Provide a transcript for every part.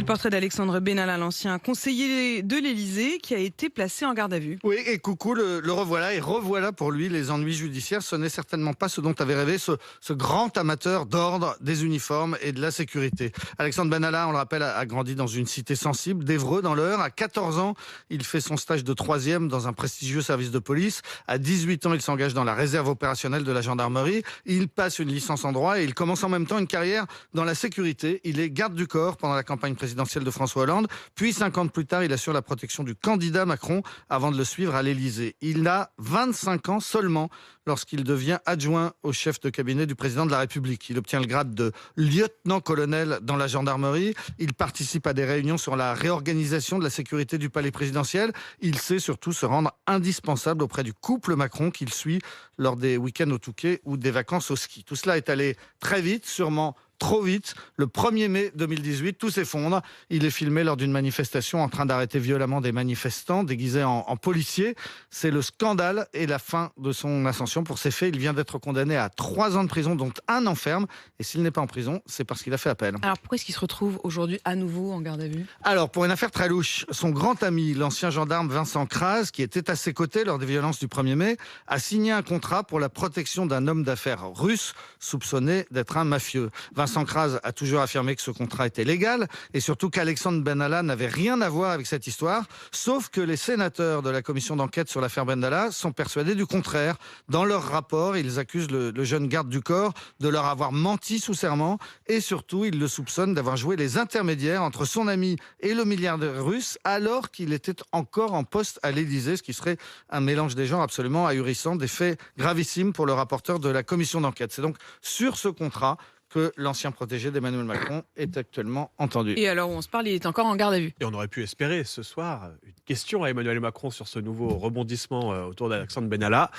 portrait d'Alexandre Benalla, l'ancien conseiller de l'Élysée, qui a été placé en garde à vue. Oui, et coucou, le revoilà. Et revoilà pour lui les ennuis judiciaires. Ce n'est certainement pas ce dont avait rêvé ce grand amateur d'ordre, des uniformes et de la sécurité. Alexandre Benalla, on le rappelle, a grandi dans une cité sensible, d'Évreux dans l'Eure. À 14 ans, il fait son stage de 3e dans un prestigieux service de police. À 18 ans, il s'engage dans la réserve opérationnelle de la gendarmerie. Il passe une licence en droit et il commence en même temps une carrière dans la sécurité. Il est garde du corps pendant la campagne présidentielle de François Hollande. Puis 5 ans plus tard, il assure la protection du candidat Macron avant de le suivre à l'Élysée. Il a 25 ans seulement lorsqu'il devient adjoint au chef de cabinet du président de la République. Il obtient le grade de lieutenant-colonel dans la gendarmerie. Il participe à des réunions sur la réorganisation de la sécurité du palais présidentiel. Il sait surtout se rendre indispensable auprès du couple Macron qu'il suit lors des week-ends au Touquet ou des vacances au ski. Tout cela est allé très vite, sûrement trop vite. Le 1er mai 2018, tout s'effondre. Il est filmé lors d'une manifestation en train d'arrêter violemment des manifestants déguisés en policiers. C'est le scandale et la fin de son ascension. Pour ces faits, il vient d'être condamné à 3 ans de prison, dont 1 an ferme. Et s'il n'est pas en prison, c'est parce qu'il a fait appel. Alors pourquoi est-ce qu'il se retrouve aujourd'hui à nouveau en garde à vue ? Alors, pour une affaire très louche, son grand ami, l'ancien gendarme Vincent Kras, qui était à ses côtés lors des violences du 1er mai, a signé un contrat pour la protection d'un homme d'affaires russe soupçonné d'être un mafieux. Vincent Kras a toujours affirmé que ce contrat était légal et surtout qu'Alexandre Benalla n'avait rien à voir avec cette histoire, sauf que les sénateurs de la commission d'enquête sur l'affaire Benalla sont persuadés du contraire. Dans leur rapport, ils accusent le jeune garde du corps de leur avoir menti sous serment et surtout, ils le soupçonnent d'avoir joué les intermédiaires entre son ami et le milliardaire russe alors qu'il était encore en poste à l'Élysée, ce qui serait un mélange des genres absolument ahurissant, des faits gravissimes pour le rapporteur de la commission d'enquête. C'est donc sur ce contrat que l'ancien protégé d'Emmanuel Macron est actuellement entendu. Et alors où on se parle, il est encore en garde à vue. Et on aurait pu espérer ce soir une question à Emmanuel Macron sur ce nouveau rebondissement autour d'Alexandre Benalla.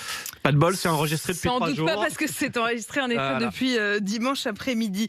Pas de bol, c'est enregistré depuis 3 jours. Sans doute pas parce que c'est enregistré en effet depuis dimanche après-midi.